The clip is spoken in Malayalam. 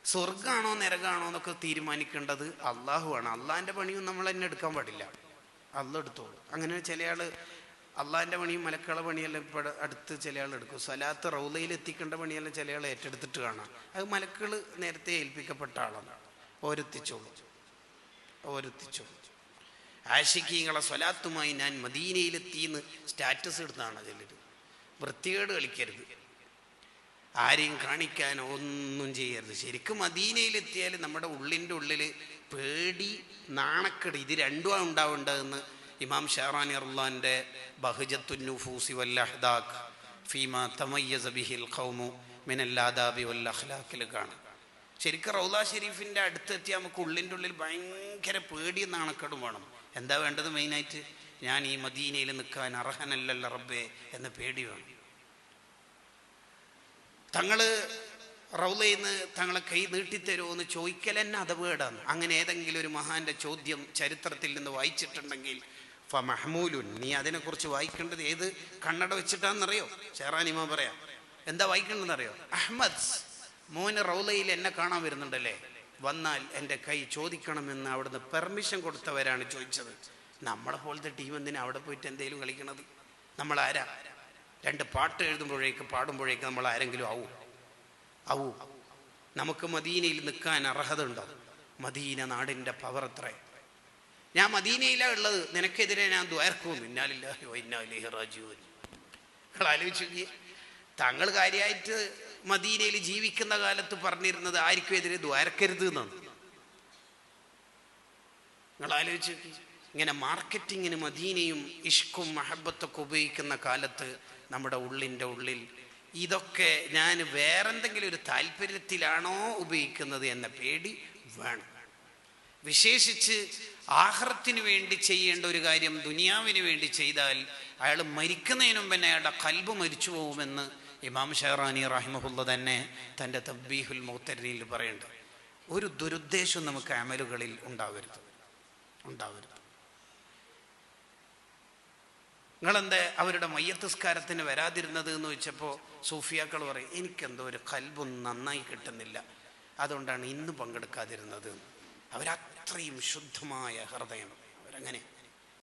സ്വർഗ്ഗമാണോ നരകമാണോ എന്നൊക്കെ തീരുമാനിക്കേണ്ടത് അള്ളാഹുവാണ്. അള്ളാഹിൻ്റെ പണിയും നമ്മൾ തന്നെ എടുക്കാൻ പാടില്ല, അള്ളാഹ് എടുത്തോളൂ. അങ്ങനെ ചില ആൾ അള്ളാഹിൻ്റെ പണിയും മലക്കള പണിയെല്ലാം ഇപ്പോൾ അടുത്ത് ചില ആൾ എടുക്കും. സ്വലാത്ത് റൗളയിൽ എത്തിക്കേണ്ട പണിയെല്ലാം ചില ആൾ ഏറ്റെടുത്തിട്ട് കാണാം. അത് മലക്കൾ നേരത്തെ ഏൽപ്പിക്കപ്പെട്ട ആളാണ്, ഓരെത്തിച്ചോളൂ. ആശിക്കീങ്ങളെ സ്വലാത്തുമായി ഞാൻ മദീനയിലെത്തിന്ന് സ്റ്റാറ്റസ് എടുത്താണ് ചിലർ. വൃത്തികേട് കളിക്കരുത്, ആരെയും കാണിക്കാനോ ഒന്നും ചെയ്യരുത്. ശരിക്കും മദീനയിലെത്തിയാൽ നമ്മുടെ ഉള്ളിൻ്റെ ഉള്ളിൽ പേടി, നാണക്കേട്, ഇത് രണ്ടുമാണ് ഉണ്ടാവേണ്ടതെന്ന് ഇമാം ഷഹറാനി റളിയല്ലാഹുവിൻ്റെ ബഹ്ജത്തുൻ നുഫൂസി വൽ അഹ്ദാഖ് ഫീമാ തമയ്യസ ബിഹിൽ ഖൗമു മിനൽ ആദാബി വൽ അഖ്ലാഖിൽ കാണാം. ശരിക്കും റൗള ഷരീഫിൻ്റെ അടുത്തെത്തിയാൽ നമുക്ക് ഉള്ളിൻ്റെ ഉള്ളിൽ ഭയങ്കര പേടിയും നാണക്കേടും വേണം. എന്താ വേണ്ടത്? മെയിനായിട്ട് ഞാൻ ഈ മദീനയിൽ നിൽക്കാൻ അർഹനല്ലല്ല റബ്ബേ എന്ന പേടി വേണം. തങ്ങൾ റൗളയിൽ നിന്ന് തങ്ങളെ കൈ നീട്ടിത്തരുമോ എന്ന് ചോദിക്കൽ തന്നെ അതവേടാണ്. അങ്ങനെ ഏതെങ്കിലും ഒരു മഹാന്റെ ചോദ്യം ചരിത്രത്തിൽ നിന്ന് വായിച്ചിട്ടുണ്ടെങ്കിൽ ഫമഹ്മൂലുൻ, നീ അതിനെക്കുറിച്ച് വായിക്കേണ്ടത് ഏത് കണ്ണട വെച്ചിട്ടാണെന്നറിയോ? ഷെഹറാനിമ പറയാം. എന്താ വായിക്കേണ്ടതെന്നറിയോ? അഹ്മദ് മോന് റൗളയിൽ എന്നെ കാണാൻ വരുന്നുണ്ടല്ലേ, വന്നാൽ എൻ്റെ കൈ ചോദിക്കണമെന്ന് അവിടുന്ന് പെർമിഷൻ കൊടുത്തവരാണ് ചോദിച്ചത്. നമ്മളെ പോലത്തെ ടീം എന്തിനാ അവിടെ പോയിട്ട് എന്തെങ്കിലും കളിക്കണത്? നമ്മൾ ആരാ? രണ്ട് പാട്ട് പാടുമ്പോഴേക്ക് നമ്മൾ ആരെങ്കിലും ആവൂ? നമുക്ക് മദീനയിൽ നിൽക്കാൻ അർഹത ഉണ്ടോ? മദീന നാടിൻ്റെ പവർ എത്രേ. ഞാൻ മദീനയിലാണ് ഉള്ളത്, നിനക്കെതിരെ ഞാൻ ദ്വാർക്കും. ഇന്നാ ലില്ലാഹി വ ഇന്നാ ഇലൈഹി റാജിഊൻ. നിങ്ങൾ ആലോചിച്ച് നോക്കിയേ, തങ്ങൾ കാര്യമായിട്ട് മദീനയിൽ ജീവിക്കുന്ന കാലത്ത് പറഞ്ഞിരുന്നത് ആർക്കും എതിരെ ദ്വാരക്കരുത് എന്നാണ്. നിങ്ങൾ ആലോചിച്ച് നോക്കി. ഇങ്ങനെ മാർക്കറ്റിങ്ങിന് മദീനയും ഇഷ്കും മഹബത്തൊക്കെ ഉപയോഗിക്കുന്ന കാലത്ത് നമ്മുടെ ഉള്ളിൻ്റെ ഉള്ളിൽ ഇതൊക്കെ ഞാൻ വേറെന്തെങ്കിലും ഒരു താല്പര്യത്തിലാണോ ഉപയോഗിക്കുന്നത് എന്ന പേടി വേണം. വിശേഷിച്ച് ആഖിറത്തിന് വേണ്ടി ചെയ്യേണ്ട ഒരു കാര്യം ദുനിയാവിന് വേണ്ടി ചെയ്താൽ അയാൾ മരിക്കുന്നതിന് മുമ്പ് തന്നെ അയാളുടെ ഖൽബ് മരിച്ചു പോകുമെന്ന് ഇമാം ഷഹറാനി റഹിമഹുല്ല തന്നെ തൻ്റെ തബ്ബീഹുൽ മുഖ്തരിയിൽ പറയുന്നുണ്ട്. ഒരു ദുരുദ്ദേശം നമുക്ക് അമലുകളിൽ ഉണ്ടാവരുത്. നിങ്ങളെന്താ അവരുടെ മയ്യത്തുസ്കാരത്തിന് വരാതിരുന്നത് എന്ന് വെച്ചപ്പോൾ സൂഫിയാക്കൾ പറയും, എനിക്കെന്തോ ഒരു ഖൽബൊന്നും നന്നായി കിട്ടുന്നില്ല, അതുകൊണ്ടാണ് ഇന്ന് പങ്കെടുക്കാതിരുന്നത്. അവരത്രയും ശുദ്ധമായ ഹൃദയം, അവരങ്ങനെ